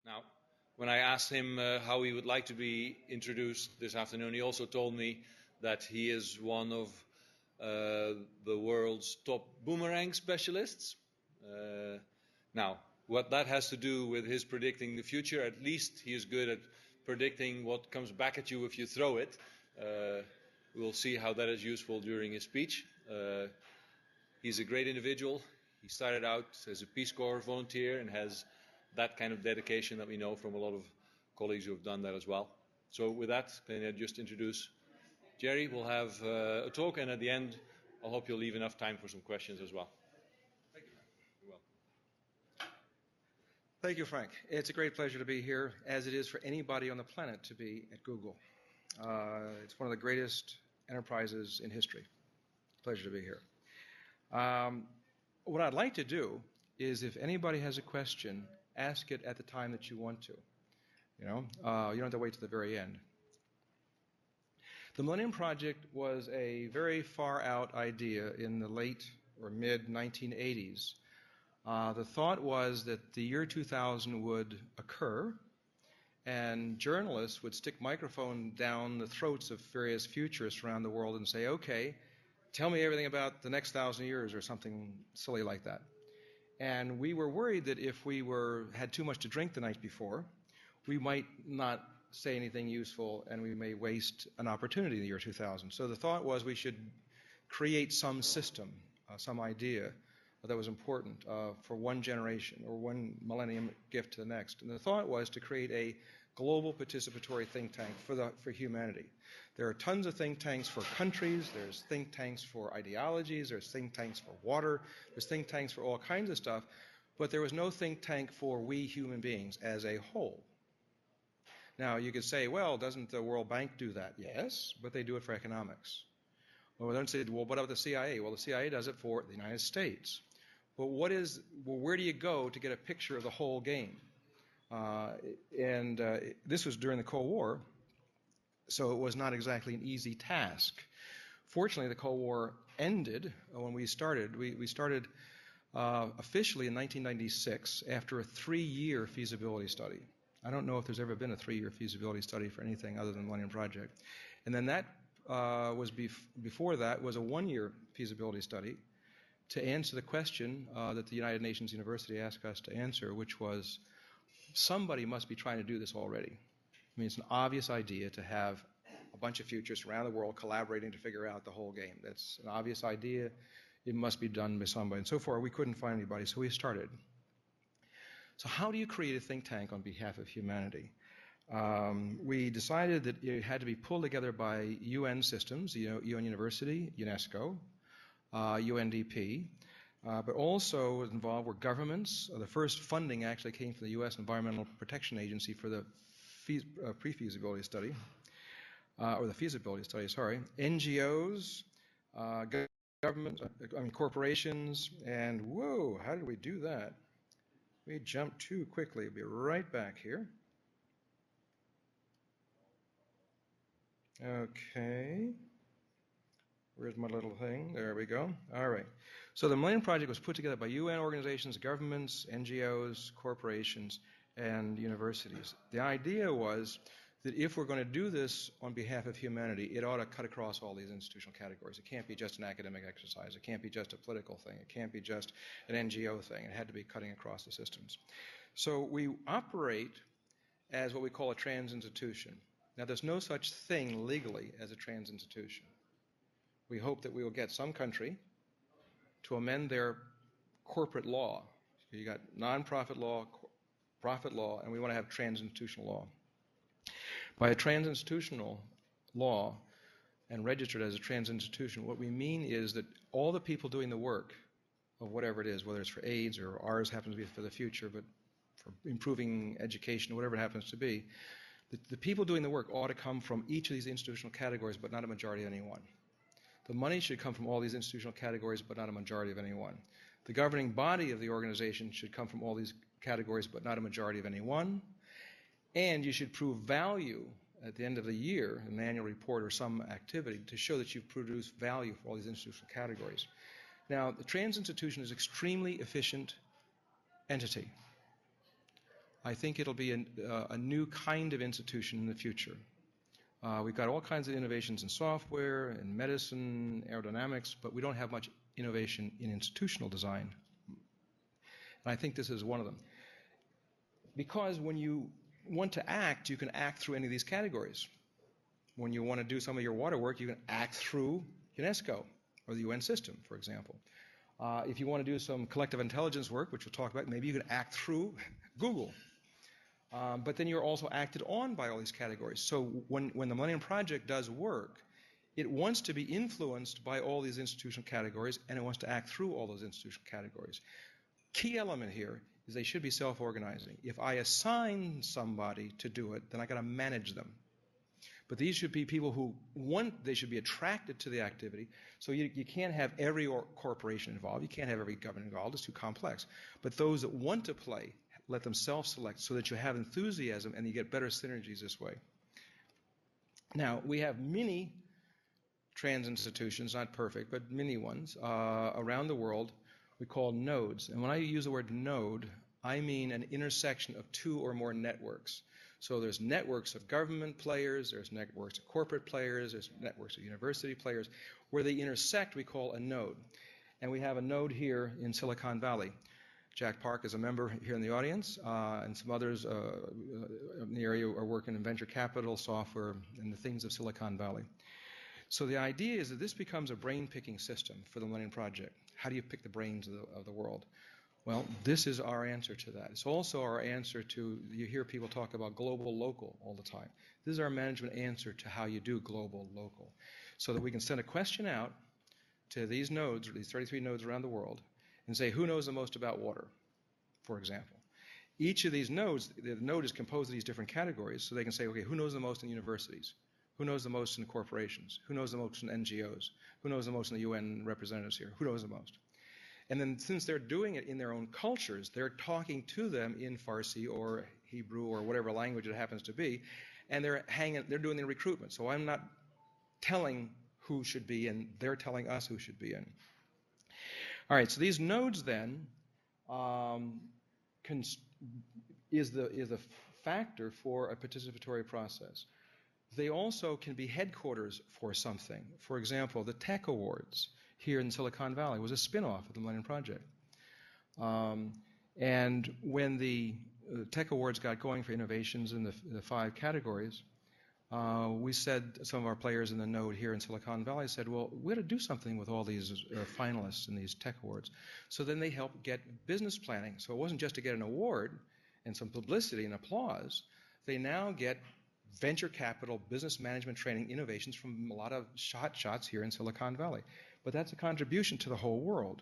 Now, when I asked him how he would like to be introduced this afternoon, he also told me that he is one of the world's top boomerang specialists. Now, what that has to do with his predicting the future, at least he is good at predicting what comes back at you if you throw it. We'll see how that is useful during his speech. He's a great individual. He started out as a Peace Corps volunteer and has that kind of dedication that we know from a lot of colleagues who have done that as well. So with that, can I just introduce Jerry? We'll have a talk, and at the end, I hope you'll leave enough time for some questions as well. Thank you. You're welcome. Thank you, Frank. It's a great pleasure to be here, as it is for anybody on the planet to be at Google. It's one of the greatest enterprises in history. Pleasure to be here. What I'd like to do is, if anybody has a question, ask it at the time that you want to. You don't have to wait to the very end. The Millennium Project was a very far out idea in the late or mid 1980s. The thought was that the year 2000 would occur, and journalists would stick microphones down the throats of various futurists around the world and say, okay, tell me everything about the next 1,000 years, or something silly like that. And we were worried that if we had too much to drink the night before, we might not say anything useful, and we may waste an opportunity in the year 2000. So the thought was we should create some system, some idea that was important for one generation or one millennium gift to the next. And the thought was to create a global participatory think tank for humanity. There are tons of think tanks for countries, there's think tanks for ideologies, there's think tanks for water, there's think tanks for all kinds of stuff, but there was no think tank for we human beings as a whole. Now, you could say, well, doesn't the World Bank do that? Yes, but they do it for economics. Well, then say, well, what about the CIA? Well, the CIA does it for the United States. But where do you go to get a picture of the whole game? This was during the Cold War, so it was not exactly an easy task. Fortunately, the Cold War ended when we started. We started officially in 1996 after a 3-year feasibility study. I don't know if there's ever been a 3-year feasibility study for anything other than the Millennium Project. And then that was before that was a 1-year feasibility study to answer the question that the United Nations University asked us to answer, which was, somebody must be trying to do this already. I mean, it's an obvious idea to have a bunch of futurists around the world collaborating to figure out the whole game. That's an obvious idea. It must be done by somebody. And so far, we couldn't find anybody, so we started. So how do you create a think tank on behalf of humanity? We decided that it had to be pulled together by UN systems, UN University, UNESCO, UNDP, but also involved were governments. The first funding actually came from the U.S. Environmental Protection Agency for the pre-feasibility study, or the feasibility study, sorry. NGOs, government, corporations, and whoa, how did we do that? We jumped too quickly. We'll be right back here. Okay. Where's my little thing? There we go. All right. So the Millennium Project was put together by UN organizations, governments, NGOs, corporations, and universities. The idea was that if we're going to do this on behalf of humanity, it ought to cut across all these institutional categories. It can't be just an academic exercise. It can't be just a political thing. It can't be just an NGO thing. It had to be cutting across the systems. So we operate as what we call a trans institution. Now, there's no such thing legally as a trans institution. We hope that we will get some country to amend their corporate law. So you got nonprofit law, profit law, and we want to have trans-institutional law. By a trans-institutional law and registered as a trans-institution, what we mean is that all the people doing the work of whatever it is, whether it's for AIDS or ours happens to be for the future, but for improving education, whatever it happens to be, the people doing the work ought to come from each of these institutional categories, but not a majority of any one. The money should come from all these institutional categories, but not a majority of any one. The governing body of the organization should come from all these categories, but not a majority of any one. And you should prove value at the end of the year, an annual report or some activity, to show that you've produced value for all these institutional categories. Now, the trans institution is an extremely efficient entity. I think it'll be a new kind of institution in the future. We've got all kinds of innovations in software, in medicine, aerodynamics, but we don't have much innovation in institutional design. And I think this is one of them. Because when you want to act, you can act through any of these categories. When you want to do some of your water work, you can act through UNESCO or the UN system, for example. If you want to do some collective intelligence work, which we'll talk about, maybe you can act through Google. But then you're also acted on by all these categories. So when the Millennium Project does work, it wants to be influenced by all these institutional categories, and it wants to act through all those institutional categories. Key element here is they should be self-organizing. If I assign somebody to do it, then I got to manage them. But these should be people who they should be attracted to the activity. So you can't have every corporation involved. You can't have every government involved. It's too complex. But those that want to play, let them self-select so that you have enthusiasm and you get better synergies this way. Now, we have many trans institutions, not perfect, but many ones, around the world we call nodes. And when I use the word node, I mean an intersection of two or more networks. So there's networks of government players, there's networks of corporate players, there's networks of university players. Where they intersect, we call a node. And we have a node here in Silicon Valley. Jack Park is a member here in the audience, and some others in the area are working in venture capital, software, and the things of Silicon Valley. So the idea is that this becomes a brain-picking system for the Millennium Project. How do you pick the brains of the world? Well, this is our answer to that. It's also our answer to, you hear people talk about global, local all the time. This is our management answer to how you do global, local. So that we can send a question out to these nodes, these 33 nodes around the world, and say, who knows the most about water, for example. Each of these nodes, the node is composed of these different categories, so they can say, okay, who knows the most in universities? Who knows the most in corporations? Who knows the most in NGOs? Who knows the most in the UN representatives here? Who knows the most? And then since they're doing it in their own cultures, they're talking to them in Farsi or Hebrew or whatever language it happens to be, and they're doing the recruitment. So I'm not telling who should be in, they're telling us who should be in. All right, so these nodes then is the factor for a participatory process. They also can be headquarters for something. For example, the Tech Awards here in Silicon Valley was a spin-off of the Millennium Project. And when the Tech Awards got going for innovations in the 5 categories, we said, some of our players in the node here in Silicon Valley said, well, we ought to do something with all these finalists in these Tech Awards. So then they helped get business planning. So it wasn't just to get an award and some publicity and applause. They now get venture capital, business management training, innovations from a lot of shots here in Silicon Valley. But that's a contribution to the whole world.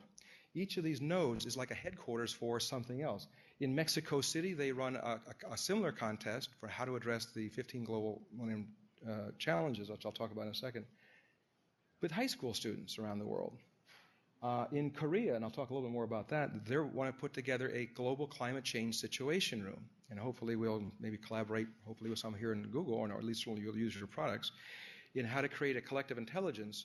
Each of these nodes is like a headquarters for something else. In Mexico City, they run a similar contest for how to address the 15 global Millennium challenges, which I'll talk about in a second, with high school students around the world. In Korea, and I'll talk a little bit more about that, they want to put together a global climate change situation room. And hopefully we'll maybe collaborate, hopefully with some here in Google, or at least you'll use your products, in how to create a collective intelligence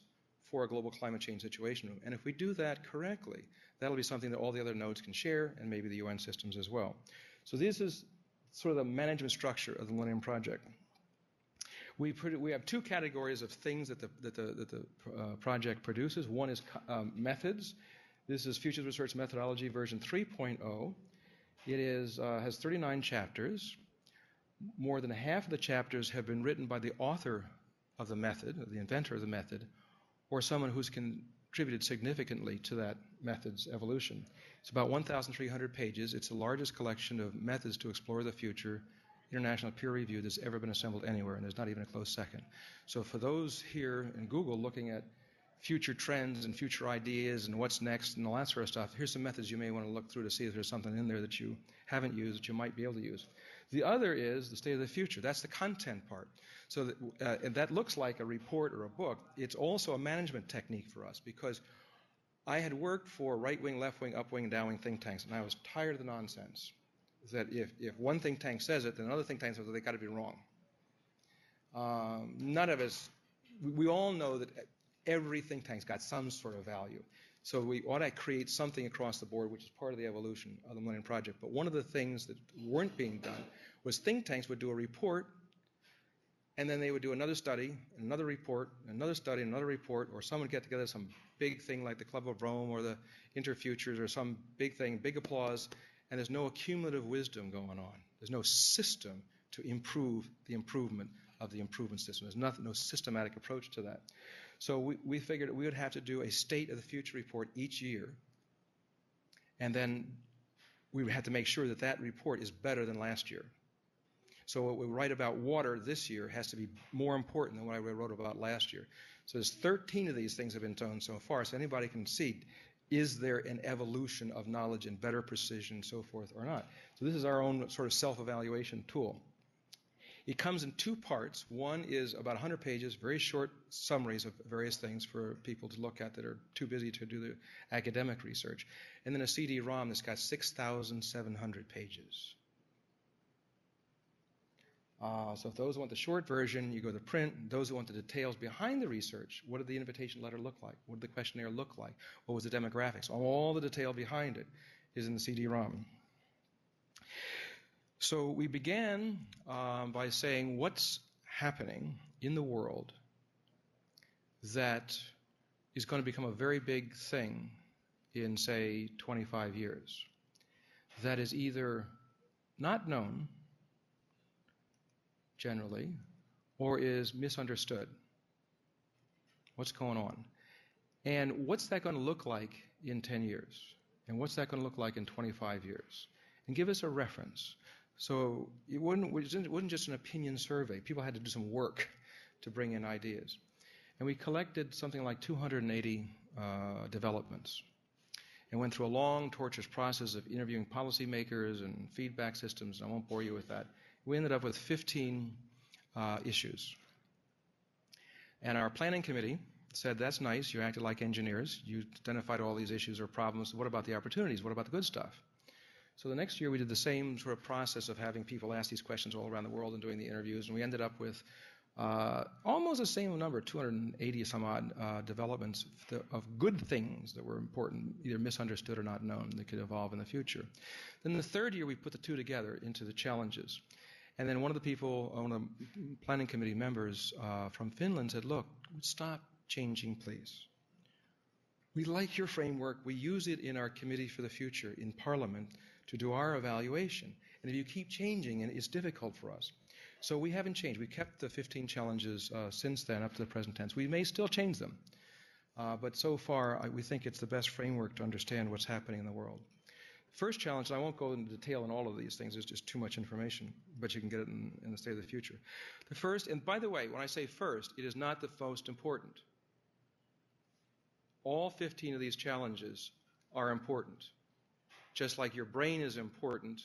for a global climate change situation room. And if we do that correctly, that'll be something that all the other nodes can share, and maybe the UN systems as well. So this is sort of the management structure of the Millennium Project. We have 2 categories of things that the project produces. One is methods. This is Futures Research Methodology version 3.0. It has 39 chapters. More than half of the chapters have been written by the author of the method, the inventor of the method, or someone who's contributed significantly to that method's evolution. It's about 1,300 pages. It's the largest collection of methods to explore the future, international peer review, that's ever been assembled anywhere, and there's not even a close second. So for those here in Google looking at future trends and future ideas and what's next and all that sort of stuff, here's some methods you may want to look through to see if there's something in there that you haven't used that you might be able to use. The other is the state of the future. That's the content part. So that looks like a report or a book. It's also a management technique for us, because I had worked for right-wing, left-wing, up-wing, down-wing think tanks, and I was tired of the nonsense. That if one think tank says it, then another think tank says they got to be wrong. None of us, we all know that every think tank's got some sort of value. So we ought to create something across the board, which is part of the evolution of the Millennium Project. But one of the things that weren't being done was think tanks would do a report, and then they would do another study, another report, another study, another report, or someone would get together some big thing like the Club of Rome or the Interfutures or some big thing, big applause, and there's no accumulative wisdom going on. There's no system to improve the improvement of the improvement system. There's no systematic approach to that. So we figured that we would have to do a State of the Future report each year, and then we would have to make sure that that report is better than last year. So what we write about water this year has to be more important than what I wrote about last year. So there's 13 of these things have been done so far, so anybody can see, is there an evolution of knowledge and better precision and so forth or not? So this is our own sort of self-evaluation tool. It comes in two parts. One is about 100 pages, very short summaries of various things for people to look at that are too busy to do the academic research. And then a CD-ROM that's got 6,700 pages. So if those who want the short version, you go to print. Those who want the details behind the research, what did the invitation letter look like? What did the questionnaire look like? What was the demographics? All the detail behind it is in the CD-ROM. So we began by saying what's happening in the world that is going to become a very big thing in, say, 25 years, that is either not known generally or is misunderstood. What's going on? And what's that going to look like in 10 years? And what's that going to look like in 25 years? And give us a reference. So it wasn't just an opinion survey. People had to do some work to bring in ideas. And we collected something like 280 developments and went through a long, torturous process of interviewing policymakers and feedback systems. I won't bore you with that. We ended up with 15 issues. And our planning committee said, that's nice. You acted like engineers. You identified all these issues or problems. What about the opportunities? What about the good stuff? So the next year we did the same sort of process of having people ask these questions all around the world and doing the interviews, and we ended up with almost the same number, 280 some odd developments of good things that were important, either misunderstood or not known, that could evolve in the future. Then the third year we put the two together into the challenges. And then one of the people, one of the planning committee members from Finland said, look, stop changing, please. We like your framework. We use it in our committee for the future in Parliament to do our evaluation. And if you keep changing, and it's difficult for us. So we haven't changed. We kept the 15 challenges since then up to the present tense. We may still change them. But so far, we think it's the best framework to understand what's happening in the world. First challenge, and I won't go into detail on all of these things. There's just too much information, but you can get it in the State of the Future. The first, and by the way, when I say first, it is not the most important. All 15 of these challenges are important. Just like your brain is important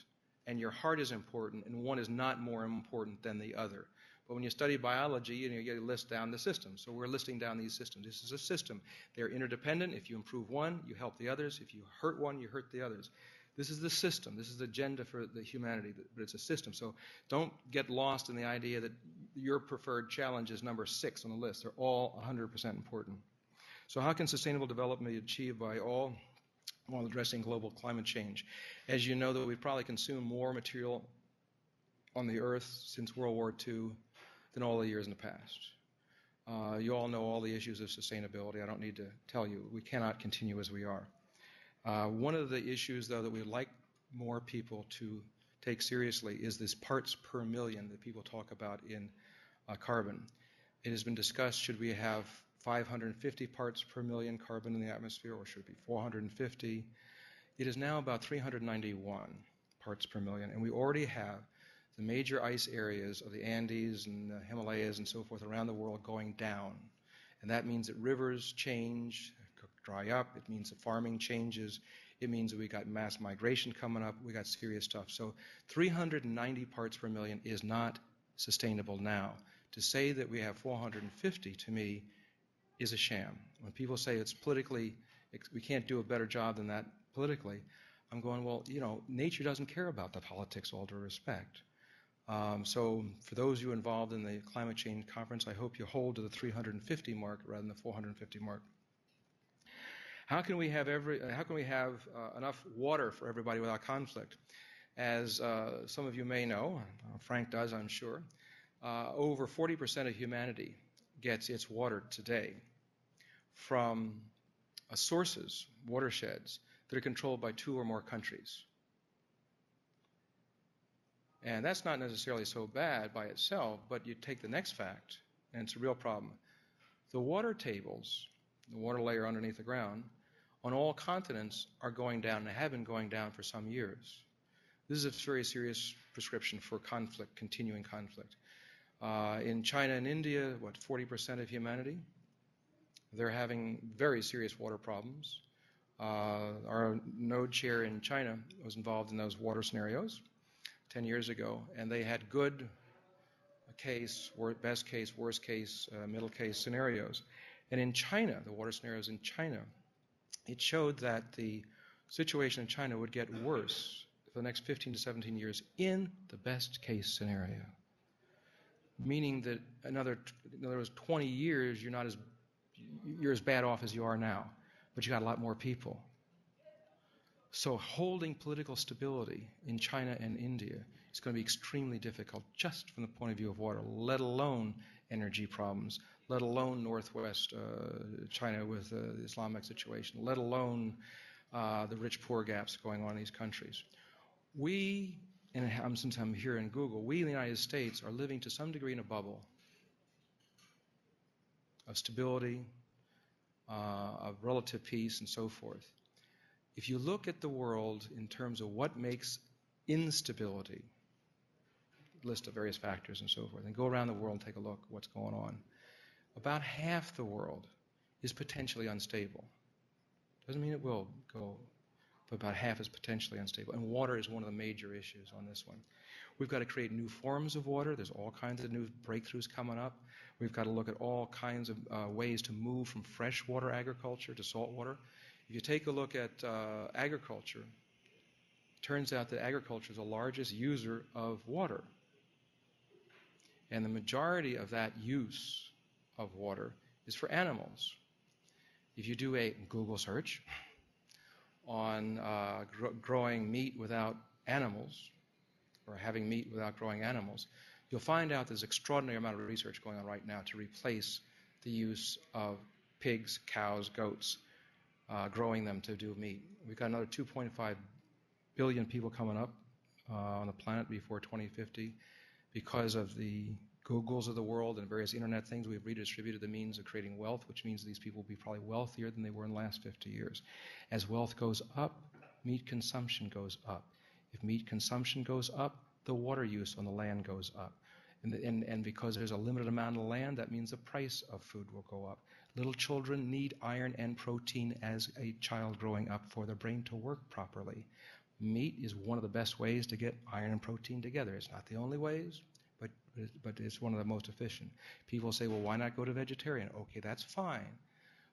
and your heart is important, and one is not more important than the other. But when you study biology, you list down the systems. So we're listing down these systems. This is a system. They're interdependent. If you improve one, you help the others. If you hurt one, you hurt the others. This is the system. This is the agenda for the humanity, but it's a system. So don't get lost in the idea that your preferred challenge is number 6 on the list. They're all 100% important. So how can sustainable development be achieved by all while addressing global climate change? As you know, that we've probably consumed more material on the Earth since World War II than all the years in the past. You all know all the issues of sustainability. I don't need to tell you. We cannot continue as we are. One of the issues, though, that we'd like more people to take seriously is this parts per million that people talk about in carbon. It has been discussed, should we have 550 parts per million carbon in the atmosphere, or should it be 450? It is now about 391 parts per million, and we already have the major ice areas of the Andes and the Himalayas and so forth around the world going down. And that means that rivers change, dry up. It means that farming changes. It means that we got mass migration coming up. We got serious stuff. So 390 parts per million is not sustainable now. To say that we have 450, to me, is a sham. When people say it's politically, we can't do a better job than that politically, I'm going, well, nature doesn't care about the politics, all due respect. So for those of you involved in the climate change conference, I hope you hold to the 350 mark rather than the 450 mark. How can we have enough water for everybody without conflict? As some of you may know, Frank does, I'm sure, over 40% of humanity gets its water today from sources, watersheds, that are controlled by 2 or more countries. And that's not necessarily so bad by itself, but you take the next fact, and it's a real problem. The water tables, the water layer underneath the ground, on all continents are going down and have been going down for some years. This is a very serious prescription for conflict, continuing conflict. In China and India, 40% of humanity, they're having very serious water problems. Our node chair in China was involved in those water scenarios 10 years ago, and they had good case, best case, worst case, middle case scenarios. And in China, the water scenarios in China, it showed that the situation in China would get worse for the next 15 to 17 years in the best case scenario. Meaning that in other words, 20 years, you're as bad off as you are now, but you got a lot more people. So holding political stability in China and India is going to be extremely difficult just from the point of view of water, let alone energy problems, let alone northwest China with the Islamic situation, let alone the rich-poor gaps going on in these countries. We, and since I'm here in Google, we in the United States are living to some degree in a bubble of stability, of relative peace, and so forth. If you look at the world in terms of what makes instability, list of various factors and so forth, and go around the world and take a look at what's going on, about half the world is potentially unstable. Doesn't mean it will go, but about half is potentially unstable. And water is one of the major issues on this one. We've got to create new forms of water. There's all kinds of new breakthroughs coming up. We've got to look at all kinds of ways to move from freshwater agriculture to saltwater. If you take a look at agriculture, it turns out that agriculture is the largest user of water. And the majority of that use of water is for animals. If you do a Google search on growing meat without animals, or having meat without growing animals, you'll find out there's an extraordinary amount of research going on right now to replace the use of pigs, cows, goats, growing them to do meat. We've got another 2.5 billion people coming up on the planet before 2050 because of the Googles of the world and various internet things. We've redistributed the means of creating wealth, which means these people will be probably wealthier than they were in the last 50 years. As wealth goes up, meat consumption goes up. If meat consumption goes up, the water use on the land goes up. And because there's a limited amount of land, that means the price of food will go up. Little children need iron and protein as a child growing up for their brain to work properly. Meat is one of the best ways to get iron and protein together. It's not the only ways, but it's one of the most efficient. People say, well, why not go to vegetarian? Okay, that's fine.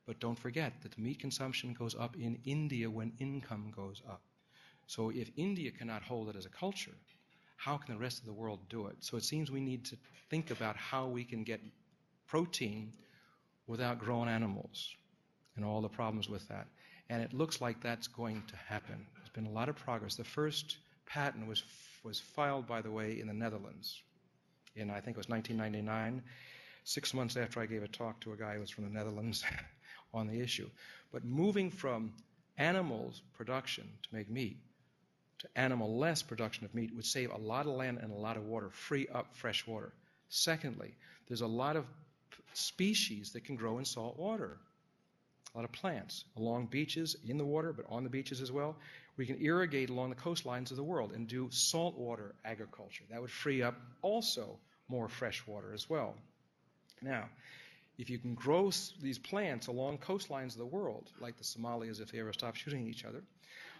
But don't forget that the meat consumption goes up in India when income goes up. So if India cannot hold it as a culture, how can the rest of the world do it? So it seems we need to think about how we can get protein without growing animals and all the problems with that. And it looks like that's going to happen. There's been a lot of progress. The first patent was filed, by the way, in the Netherlands in, I think it was 1999, 6 months after I gave a talk to a guy who was from the Netherlands on the issue. But moving from animals production to make meat to animal-less production of meat would save a lot of land and a lot of water, free up fresh water. Secondly, there's a lot of species that can grow in salt water, a lot of plants along beaches, in the water, but on the beaches as well. We can irrigate along the coastlines of the world and do saltwater agriculture. That would free up also more fresh water as well. Now, if you can grow these plants along coastlines of the world, like the Somalis if they ever stop shooting each other,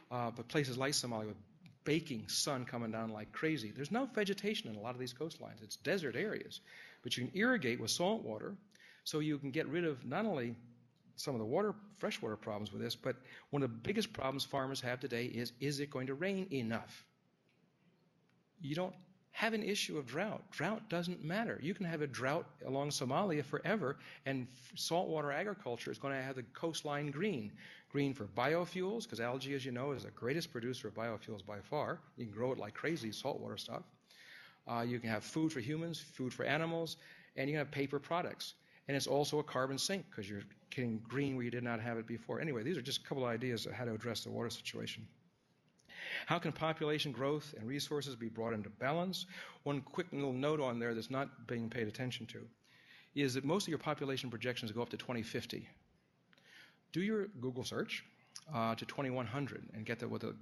but places like Somalia with baking sun coming down like crazy, there's no vegetation in a lot of these coastlines. It's desert areas. But you can irrigate with salt water, so you can get rid of not only some of the freshwater problems with this, but one of the biggest problems farmers have today is it going to rain enough? You don't have an issue of drought. Drought doesn't matter. You can have a drought along Somalia forever, and saltwater agriculture is going to have the coastline green. Green for biofuels, because algae, as you know, is the greatest producer of biofuels by far. You can grow it like crazy, saltwater stuff. You can have food for humans, food for animals, and you can have paper products. And it's also a carbon sink, because you're getting green where you did not have it before. Anyway, these are just a couple of ideas of how to address the water situation. How can population growth and resources be brought into balance? One quick little note on there that's not being paid attention to is that most of your population projections go up to 2050. Do your Google search to 2100 and get what the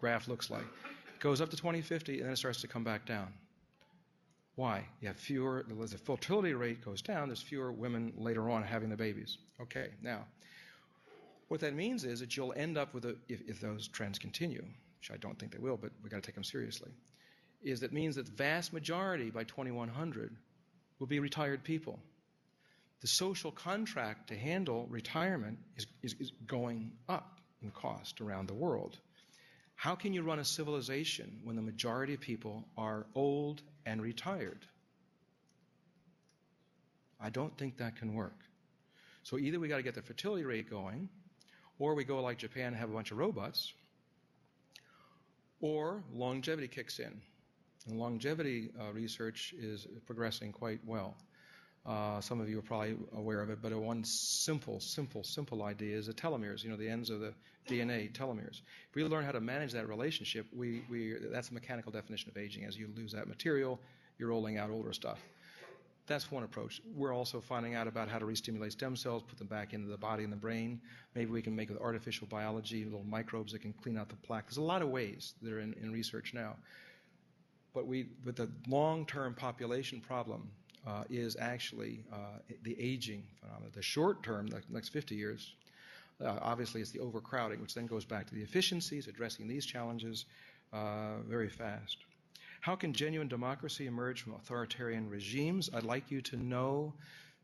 graph looks like. It goes up to 2050 and then it starts to come back down. Why? You have fewer, as the fertility rate goes down, there's fewer women later on having the babies. Okay, now, what that means is that you'll end up with, if those trends continue, which I don't think they will, but we've got to take them seriously, is that means that the vast majority by 2100 will be retired people. The social contract to handle retirement is going up in cost around the world. How can you run a civilization when the majority of people are old and retired? I don't think that can work. So either we got to get the fertility rate going, or we go like Japan and have a bunch of robots, or longevity kicks in. And longevity research is progressing quite well. Some of you are probably aware of it, but one simple idea is the telomeres, the ends of the DNA, telomeres. If we learn how to manage that relationship, that's a mechanical definition of aging. As you lose that material, you're rolling out older stuff. That's one approach. We're also finding out about how to re-stimulate stem cells, put them back into the body and the brain. Maybe we can make it with artificial biology, little microbes that can clean out the plaque. There's a lot of ways that are in research now. But the long-term population problem is actually the aging phenomenon. The short term, the next 50 years, obviously it's the overcrowding, which then goes back to the efficiencies, addressing these challenges very fast. How can genuine democracy emerge from authoritarian regimes? I'd like you to know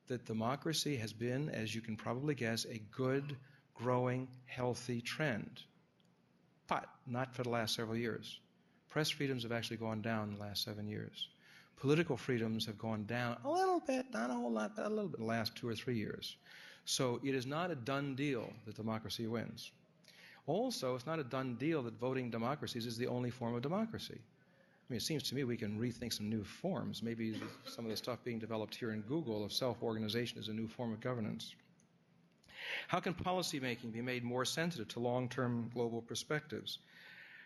that democracy has been, as you can probably guess, a good, growing, healthy trend. But not for the last several years. Press freedoms have actually gone down in the last 7 years. Political freedoms have gone down a little bit, not a whole lot, but a little bit in the last 2 or 3 years. So it is not a done deal that democracy wins. Also, it's not a done deal that voting democracies is the only form of democracy. I mean, it seems to me we can rethink some new forms. Maybe some of the stuff being developed here in Google of self-organization is a new form of governance. How can policymaking be made more sensitive to long-term global perspectives?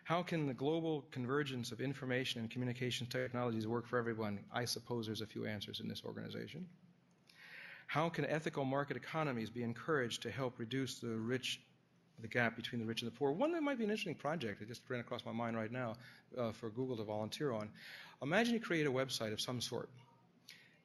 How can the global convergence of information and communication technologies work for everyone? I suppose there's a few answers in this organization. How can ethical market economies be encouraged to help reduce the gap between the rich and the poor? One that might be an interesting project, it just ran across my mind right now for Google to volunteer on. Imagine you create a website of some sort,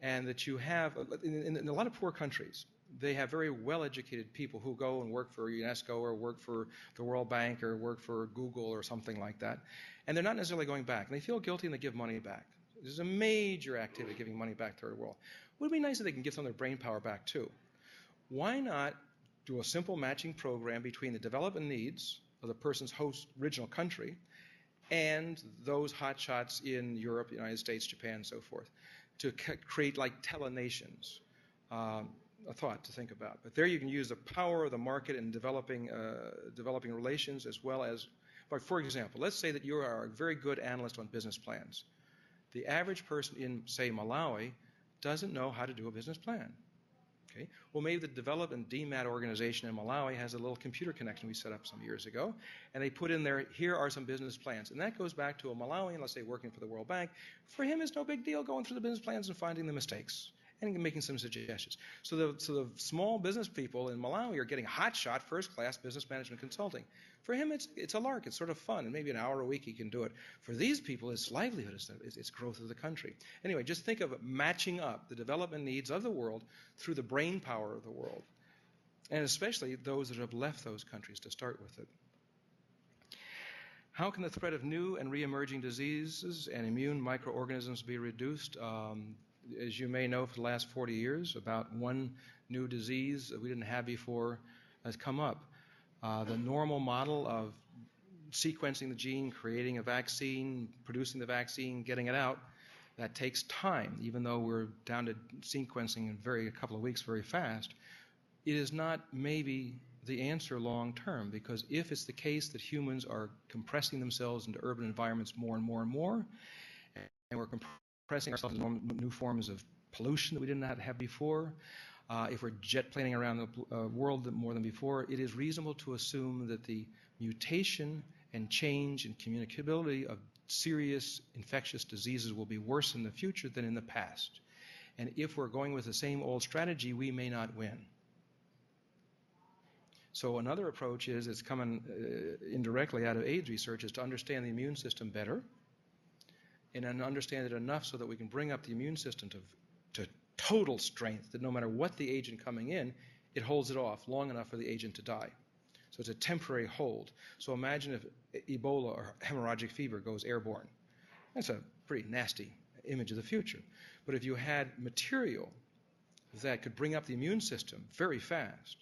and that you have, in a lot of poor countries, they have very well-educated people who go and work for UNESCO or work for the World Bank or work for Google or something like that. And they're not necessarily going back. And they feel guilty and they give money back. There's a major activity giving money back to the third world. It would be nice if they can give some of their brain power back too. Why not do a simple matching program between the development needs of the person's host original country and those hotshots in Europe, United States, Japan, and so forth, to create like telenations? A thought to think about. But there you can use the power of the market in developing relations as well as, for example, let's say that you are a very good analyst on business plans. The average person in, say, Malawi doesn't know how to do a business plan. Okay? Well, maybe the development DMAT organization in Malawi has a little computer connection we set up some years ago, and they put in there, here are some business plans. And that goes back to a Malawian, let's say, working for the World Bank. For him, it's no big deal going through the business plans and finding the mistakes and making some suggestions. So the small business people in Malawi are getting hotshot, first-class business management consulting. For him, it's a lark. It's sort of fun, and maybe an hour a week he can do it. For these people, it's livelihood. It's growth of the country. Anyway, just think of matching up the development needs of the world through the brain power of the world, and especially those that have left those countries to start with it. How can the threat of new and re-emerging diseases and immune microorganisms be reduced? As you may know, for the last 40 years, about one new disease that we didn't have before has come up. The normal model of sequencing the gene, creating a vaccine, producing the vaccine, getting it out, that takes time. Even though we're down to sequencing in a couple of weeks very fast, it is not maybe the answer long term, because if it's the case that humans are compressing themselves into urban environments more and more and more, and we're compressing ourselves into new forms of pollution that we did not have before, if we're jet planing around the world more than before, it is reasonable to assume that the mutation and change in communicability of serious infectious diseases will be worse in the future than in the past. And if we're going with the same old strategy, we may not win. So another approach it's coming indirectly out of AIDS research, is to understand the immune system better and then understand it enough so that we can bring up the immune system to total strength, that no matter what the agent coming in, it holds it off long enough for the agent to die. So it's a temporary hold. So imagine if Ebola or hemorrhagic fever goes airborne. That's a pretty nasty image of the future. But if you had material that could bring up the immune system very fast,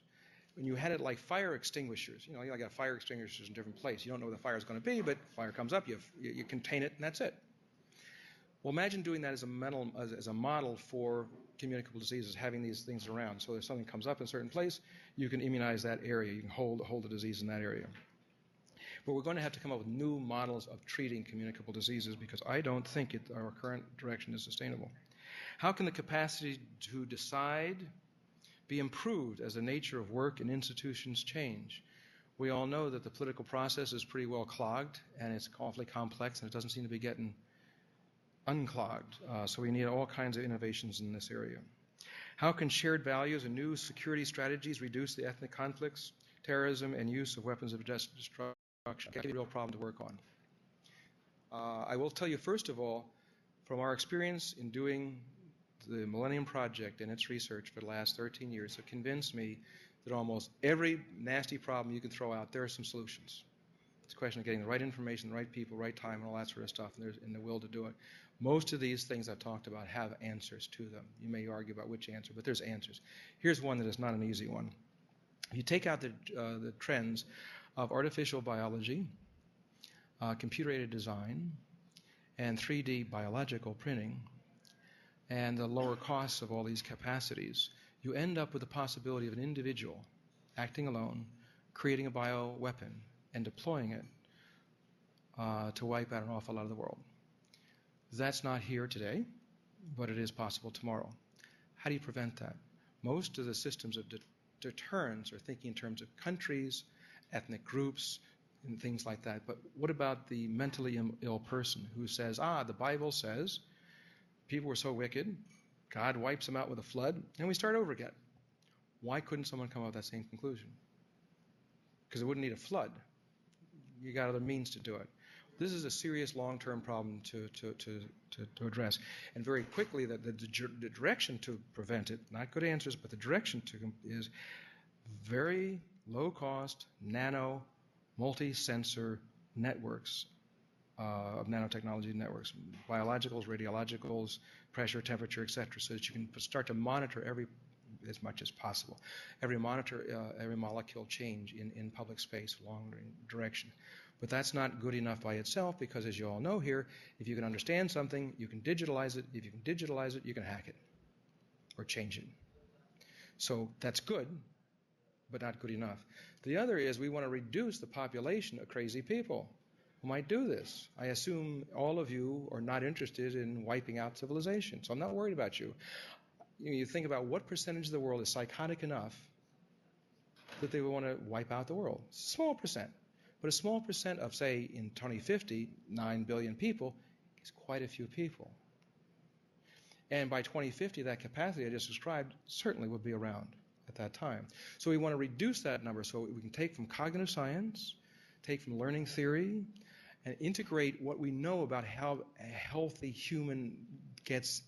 when you had it like fire extinguishers, you got fire extinguishers in different places. You don't know where the fire is going to be, but fire comes up, you contain it, and that's it. Well, imagine doing that as a model for communicable diseases, having these things around. So if something comes up in a certain place, you can immunize that area. You can hold the disease in that area. But we're going to have to come up with new models of treating communicable diseases, because I don't think our current direction is sustainable. How can the capacity to decide be improved as the nature of work and institutions change? We all know that the political process is pretty well clogged, and it's awfully complex, and it doesn't seem to be getting unclogged. So we need all kinds of innovations in this area. How can shared values and new security strategies reduce the ethnic conflicts, terrorism, and use of weapons of destruction? That's a real problem to work on. I will tell you, first of all, from our experience in doing the Millennium Project and its research for the last 13 years, have convinced me that almost every nasty problem you can throw out, there are some solutions. It's a question of getting the right information, the right people, right time, and all that sort of stuff, and the will to do it. Most of these things I've talked about have answers to them. You may argue about which answer, but there's answers. Here's one that is not an easy one. If you take out the trends of artificial biology, computer-aided design, and 3D biological printing, and the lower costs of all these capacities, you end up with the possibility of an individual acting alone, creating a bioweapon, and deploying it to wipe out an awful lot of the world. That's not here today, but it is possible tomorrow. How do you prevent that? Most of the systems of deterrence are thinking in terms of countries, ethnic groups, and things like that. But what about the mentally ill person who says, the Bible says people were so wicked, God wipes them out with a flood, and we start over again? Why couldn't someone come up with that same conclusion? Because it wouldn't need a flood. You got other means to do it. This is a serious long-term problem to address. And very quickly, the direction to prevent it, not good answers, but the direction is very low-cost, nano, multi-sensor networks of nanotechnology networks, biologicals, radiologicals, pressure, temperature, etc., so that you can start to monitor as much as possible. Every molecule change in public space along direction. But that's not good enough by itself, because as you all know here, if you can understand something, you can digitalize it. If you can digitalize it, you can hack it or change it. So that's good, but not good enough. The other is we want to reduce the population of crazy people who might do this. I assume all of you are not interested in wiping out civilization, so I'm not worried about you. You think about what percentage of the world is psychotic enough that they would want to wipe out the world. Small percent. But a small percent of, say, in 2050, 9 billion people is quite a few people. And by 2050, that capacity I just described certainly would be around at that time. So we want to reduce that number so we can take from cognitive science, take from learning theory, and integrate what we know about how a healthy human gets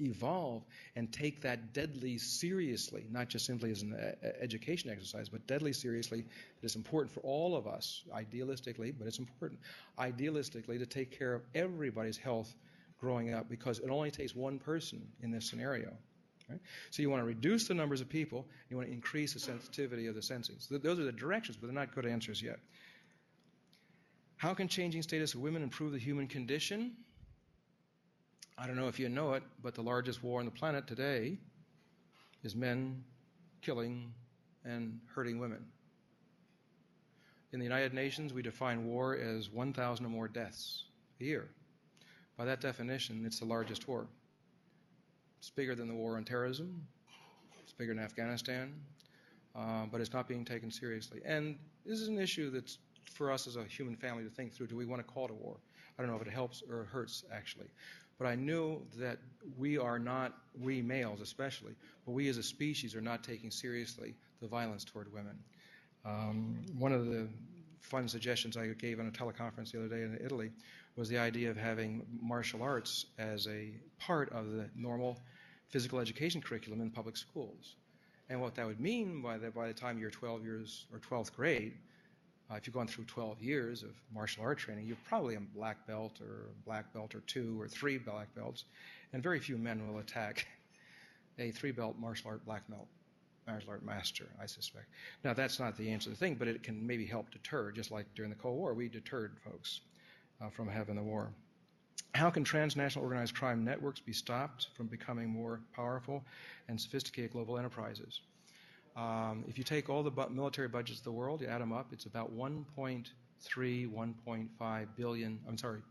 evolved, and take that deadly seriously, not just simply as an education exercise, but deadly seriously. It is important for all of us, idealistically, but it's important, idealistically, to take care of everybody's health growing up, because it only takes one person in this scenario. Right? So you want to reduce the numbers of people, you want to increase the sensitivity of the sensing. So those are the directions, but they're not good answers yet. How can changing status of women improve the human condition? I don't know if you know it, but the largest war on the planet today is men killing and hurting women. In the United Nations, we define war as 1,000 or more deaths a year. By that definition, it's the largest war. It's bigger than the war on terrorism. It's bigger than Afghanistan, but it's not being taken seriously. And this is an issue that's for us as a human family to think through. Do we want to call it a war? I don't know if it helps or it hurts, actually. But I knew that we are not, we males especially, but we as a species are not taking seriously the violence toward women. One of the fun suggestions I gave on a teleconference the other day in Italy was the idea of having martial arts as a part of the normal physical education curriculum in public schools. And what that would mean by the time you're 12 years or 12th grade, if you've gone through 12 years of martial art training, you're probably a black belt or 2 or 3 black belts, and very few men will attack a 3-belt martial art martial art master, I suspect. Now, that's not the answer to the thing, but it can maybe help deter, just like during the Cold War, we deterred folks from having the war. How can transnational organized crime networks be stopped from becoming more powerful and sophisticated global enterprises? If you take all the military budgets of the world, you add them up, it's about 1.3, 1.5 billion,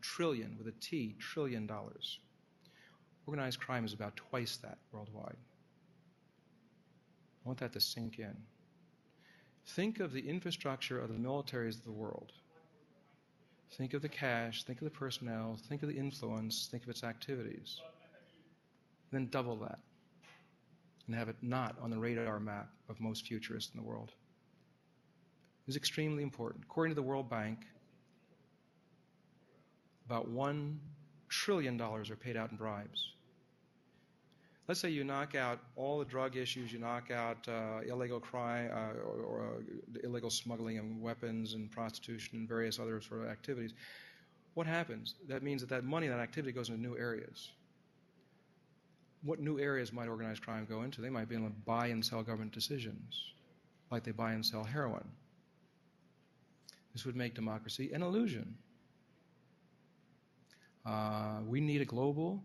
trillion with a T, trillion dollars. Organized crime is about twice that worldwide. I want that to sink in. Think of the infrastructure of the militaries of the world. Think of the cash, think of the personnel, think of the influence, think of its activities. Then double that and have it not on the radar map of most futurists in the world. It's extremely important. According to the World Bank, about $1 trillion are paid out in bribes. Let's say you knock out all the drug issues, you knock out illegal crime or illegal smuggling of weapons and prostitution and various other sort of activities. What happens? That means that money, that activity goes into new areas. What new areas might organized crime go into? They might be able to buy and sell government decisions, like they buy and sell heroin. This would make democracy an illusion. We need a global,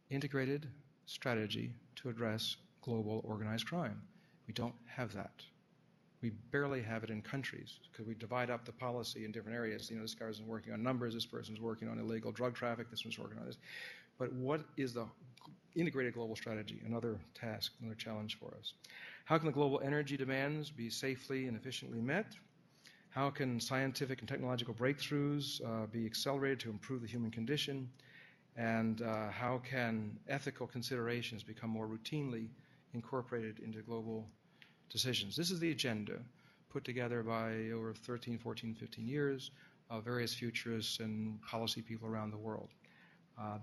integrated strategy to address global organized crime. We don't have that. We barely have it in countries because we divide up the policy in different areas. You know, this guy's working on numbers, this person's working on illegal drug traffic, this one's working on this. But what is the integrated global strategy? Another task, another challenge for us. How can the global energy demands be safely and efficiently met? How can scientific and technological breakthroughs be accelerated to improve the human condition? And how can ethical considerations become more routinely incorporated into global decisions? This is the agenda put together by over 13, 14, 15 years of various futurists and policy people around the world.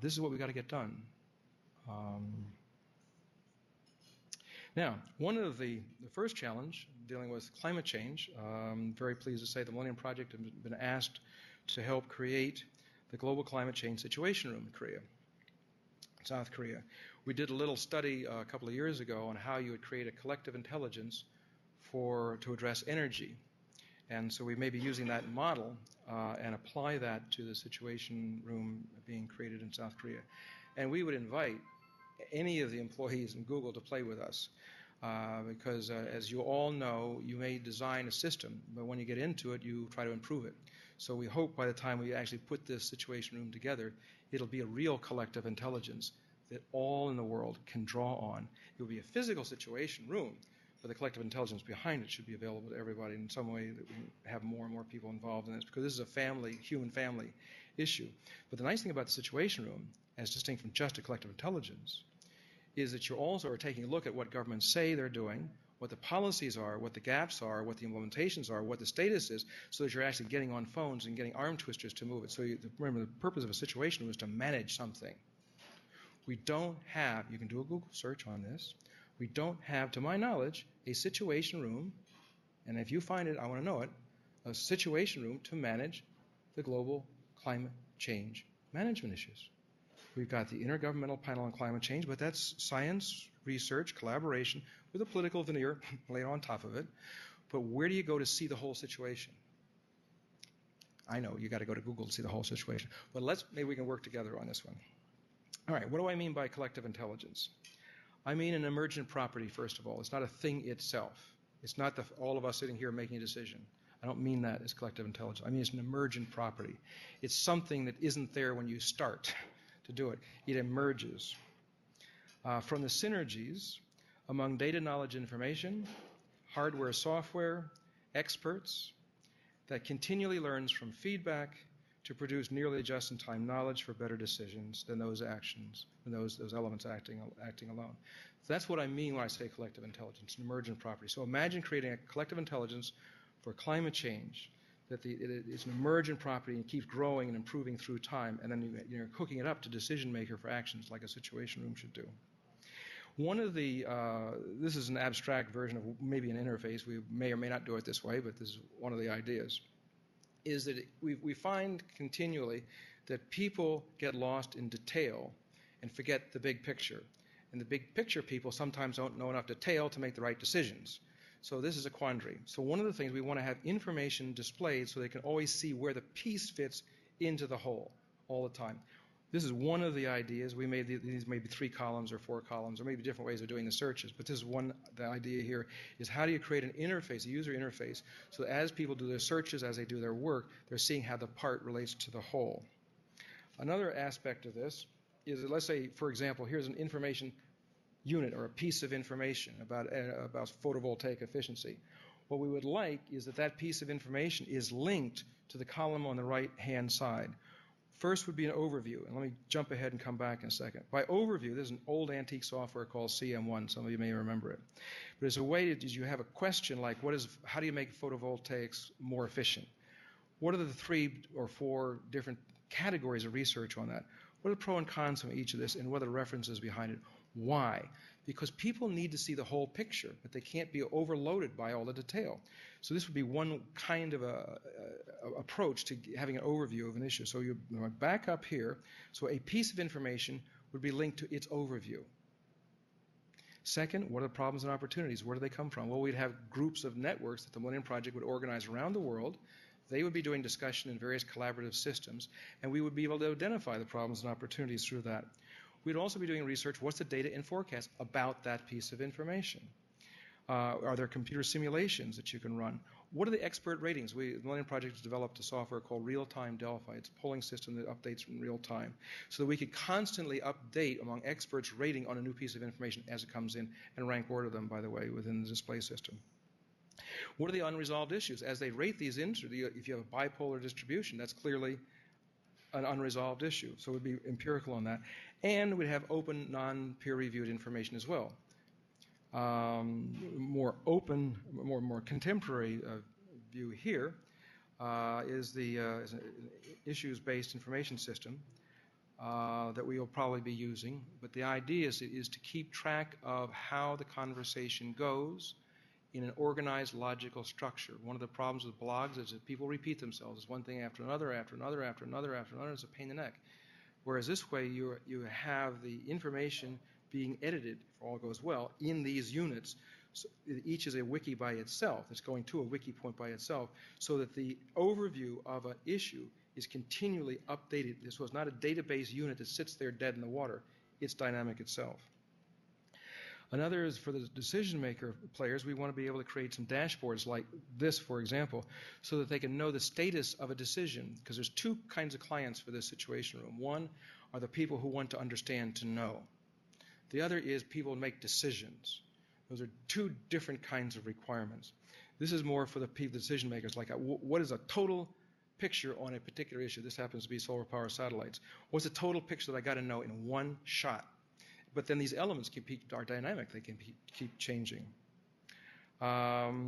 This is what we've got to get done. Now, one of the first challenge dealing with climate change, I'm very pleased to say the Millennium Project has been asked to help create the Global Climate Change Situation Room in Korea, South Korea. We did a little study a couple of years ago on how you would create a collective intelligence to address energy. And so we may be using that model and apply that to the Situation Room being created in South Korea. And we would invite any of the employees in Google to play with us. Because as you all know, you may design a system, but when you get into it, you try to improve it. So we hope by the time we actually put this Situation Room together, it'll be a real collective intelligence that all in the world can draw on. It will be a physical Situation Room, but the collective intelligence behind it should be available to everybody in some way that we can have more and more people involved in this, because this is a human family issue. But the nice thing about the Situation Room, as distinct from just a collective intelligence, is that you also are taking a look at what governments say they're doing, what the policies are, what the gaps are, what the implementations are, what the status is, so that you're actually getting on phones and getting arm twisters to move it. So remember, the purpose of a Situation Room is to manage something. We don't have, you can do a Google search on this, we don't have, to my knowledge, a Situation Room, and if you find it, I want to know it, a Situation Room to manage the global climate change management issues. We've got the Intergovernmental Panel on Climate Change, but that's science, research, collaboration with a political veneer laid on top of it. But where do you go to see the whole situation? I know you got to go to Google to see the whole situation. But maybe we can work together on this one. All right, what do I mean by collective intelligence? I mean an emergent property, first of all. It's not a thing itself. It's not all of us sitting here making a decision. I don't mean that as collective intelligence. I mean it's an emergent property. It's something that isn't there when you start to do it. It emerges from the synergies among data, knowledge, information, hardware, software, experts that continually learns from feedback to produce nearly just-in-time knowledge for better decisions than those actions, and those elements acting alone. So that's what I mean when I say collective intelligence, an emergent property. So imagine creating a collective intelligence for climate change, that it's an emergent property and keeps growing and improving through time, and then you're hooking it up to decision maker for actions like a situation room should do. One of the, this is an abstract version of maybe an interface. We may or may not do it this way, but this is one of the ideas, is that we find continually that people get lost in detail and forget the big picture. And the big picture people sometimes don't know enough detail to make the right decisions. So this is a quandary. So one of the things, we want to have information displayed so they can always see where the piece fits into the whole all the time. This is one of the ideas. We made these maybe 3 columns or 4 columns, or maybe different ways of doing the searches. But this is the idea here is how do you create an interface, a user interface, so that as people do their searches, as they do their work, they're seeing how the part relates to the whole. Another aspect of this is that, let's say, for example, here's an information unit or a piece of information about photovoltaic efficiency. What we would like is that piece of information is linked to the column on the right-hand side. First would be an overview, and let me jump ahead and come back in a second. By overview, there's an old antique software called CM1. Some of you may remember it. But it's a way that you have a question like, how do you make photovoltaics more efficient? What are the 3 or 4 different categories of research on that? What are the pros and cons of each of this, and what are the references behind it? Why? Because people need to see the whole picture, but they can't be overloaded by all the detail. So this would be one kind of approach to having an overview of an issue. So you back up here. So a piece of information would be linked to its overview. Second, what are the problems and opportunities? Where do they come from? Well, we'd have groups of networks that the Millennium Project would organize around the world. They would be doing discussion in various collaborative systems, and we would be able to identify the problems and opportunities through that. We'd also be doing research, what's the data and forecast about that piece of information? Are there computer simulations that you can run? What are the expert ratings? The Millennium Project has developed a software called Real-Time Delphi. It's a polling system that updates in real time so that we could constantly update among experts rating on a new piece of information as it comes in and rank order them, by the way, within the display system. What are the unresolved issues? As they rate these if you have a bipolar distribution, that's clearly an unresolved issue. So we'd be empirical on that. And we'd have open, non-peer-reviewed information as well. More open, more contemporary view here is the issues-based information system that we will probably be using. But the idea is to keep track of how the conversation goes in an organized, logical structure. One of the problems with blogs is that people repeat themselves. It's one thing after another, after another, after another, after another. It's a pain in the neck. Whereas this way, you have the information being edited, if all goes well, in these units. So each is a wiki by itself. It's going to a wiki point by itself, so that the overview of an issue is continually updated. This was not a database unit that sits there dead in the water. It's dynamic itself. Another is for the decision maker players, we want to be able to create some dashboards like this, for example, so that they can know the status of a decision, because there's 2 kinds of clients for this situation room. One are the people who want to understand, to know. The other is people who make decisions. Those are 2 different kinds of requirements. This is more for the decision makers, like what is a total picture on a particular issue? This happens to be solar power satellites. What's the total picture that I got to know in one shot? But then these elements are dynamic. They can keep changing. My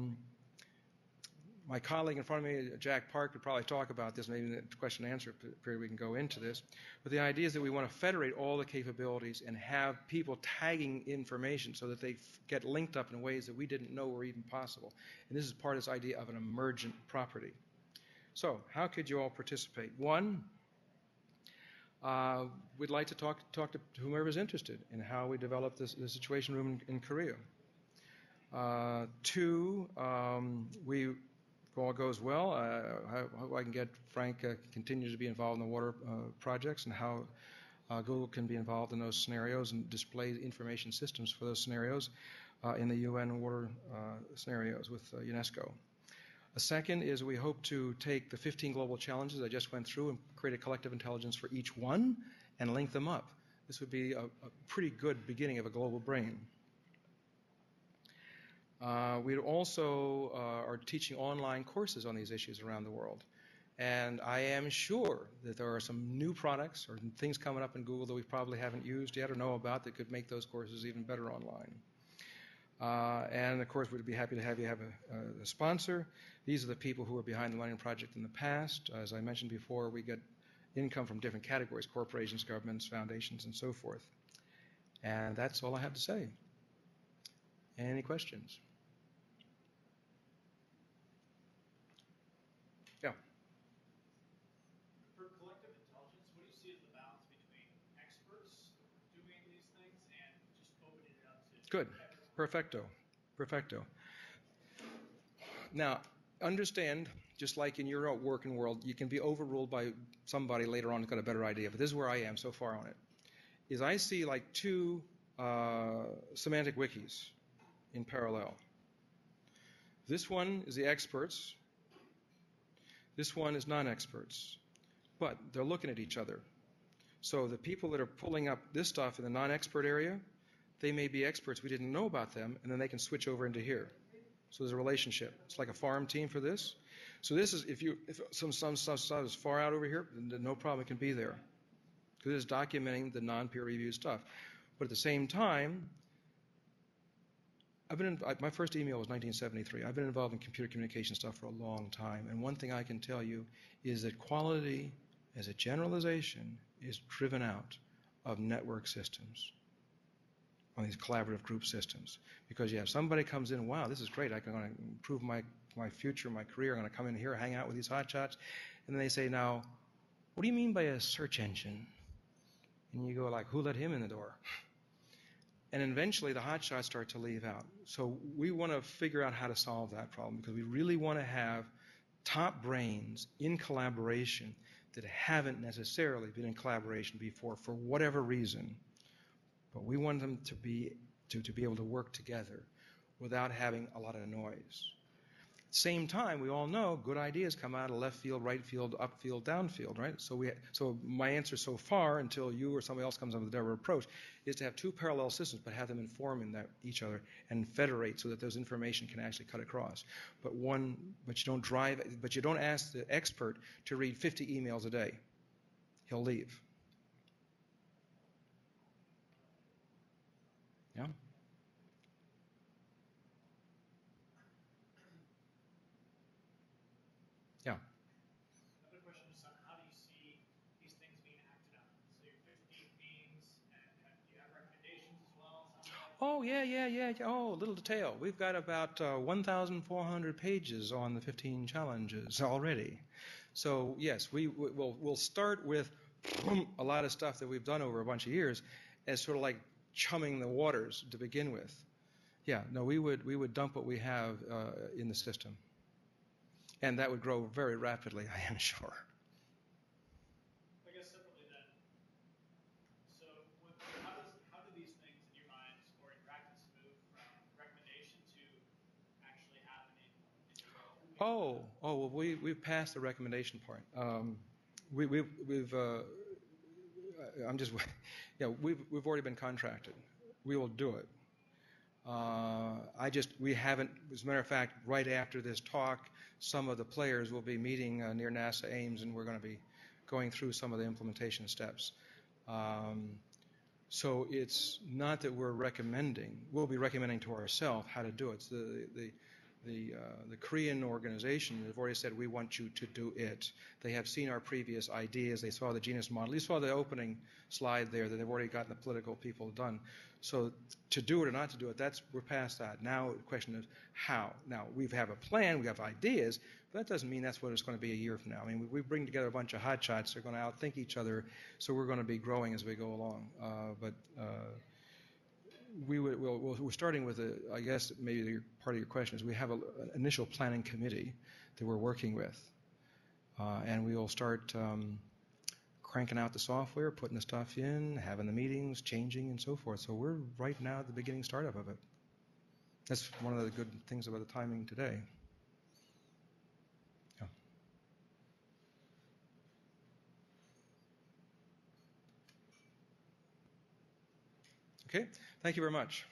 colleague in front of me, Jack Park, could probably talk about this. Maybe in the question and answer period we can go into this. But the idea is that we want to federate all the capabilities and have people tagging information so that they get linked up in ways that we didn't know were even possible. And this is part of this idea of an emergent property. So how could you all participate? One, we'd like to talk to whomever's interested in how we develop the situation room in Korea. 2, we if all goes well, how I can get Frank continue to be involved in the water projects, and how Google can be involved in those scenarios and display information systems for those scenarios in the UN water scenarios with UNESCO. A second is we hope to take the 15 global challenges I just went through and create a collective intelligence for each one and link them up. This would be a pretty good beginning of a global brain. We also are teaching online courses on these issues around the world. And I am sure that there are some new products or things coming up in Google that we probably haven't used yet or know about that could make those courses even better online. And of course, we'd be happy to have you have a sponsor. These are the people who were behind the Millennium Project in the past. As I mentioned before, we get income from different categories: corporations, governments, foundations, and so forth. And that's all I have to say. Any questions? Yeah. For collective intelligence, what do you see as the balance between experts doing these things and just opening it up to Good. everyone? Perfecto. Perfecto. Now, understand, just like in your working world, you can be overruled by somebody later on who's got a better idea. But this is where I am so far on it. Is I see like two semantic wikis in parallel. This one is the experts. This one is non-experts. But they're looking at each other. So the people that are pulling up this stuff in the non-expert area, they may be experts. We didn't know about them, and then they can switch over into here. So there's a relationship. It's like a farm team for this. So this is, if some stuff is far out over here, then no problem, it can be there. Because it's documenting the non-peer-reviewed stuff. But at the same time, my first email was 1973. I've been involved in computer communication stuff for a long time. And one thing I can tell you is that quality, as a generalization, is driven out of network systems, on these collaborative group systems. Because if somebody comes in, wow, this is great, I'm going to improve my future, my career, I'm going to come in here, hang out with these hotshots, and then they say, now, what do you mean by a search engine? And you go like, who let him in the door? And eventually the hotshots start to leave out. So we want to figure out how to solve that problem, because we really want to have top brains in collaboration that haven't necessarily been in collaboration before for whatever reason. But we want them to be able to work together without having a lot of noise. Same time, we all know good ideas come out of left field, right field, up field, down field, right? So my answer so far, until you or somebody else comes up with a different approach, is to have two parallel systems, but have them informing each other and federate so that those information can actually cut across. But you don't ask the expert to read 50 emails a day. He'll leave. Yeah. Yeah. Another question is, how do you see these things being acted on? So your 15 themes, and do you have recommendations as well? Oh, yeah. Oh, a little detail. We've got about 1,400 pages on the 15 challenges already. So, yes, we'll start with a lot of stuff that we've done over a bunch of years as sort of like chumming the waters to begin with. Yeah, no, we would dump what we have in the system. And that would grow very rapidly, I am sure. I guess separately then, so how do these things in your mind or in practice move from recommendation to actually happening in your role? Well, we've passed the recommendation part. We've already been contracted. We will do it. We haven't, as a matter of fact, right after this talk, some of the players will be meeting near NASA Ames, and we're going to be going through some of the implementation steps. So it's not that we're recommending, we'll be recommending to ourselves how to do it. So the Korean organization have already said, we want you to do it. They have seen our previous ideas. They saw the genus model. You saw the opening slide there that they've already gotten the political people done. So to do it or not to do it, we're past that. Now the question is how. Now we have a plan, we have ideas, but that doesn't mean that's what it's going to be a year from now. I mean, we bring together a bunch of hotshots. They're going to outthink each other, so we're going to be growing as we go along. We're starting with I guess maybe part of your question is we have an initial planning committee that we're working with. And we will start cranking out the software, putting the stuff in, having the meetings, changing, and so forth. So we're right now at the beginning startup of it. That's one of the good things about the timing today. Yeah. Okay, thank you very much.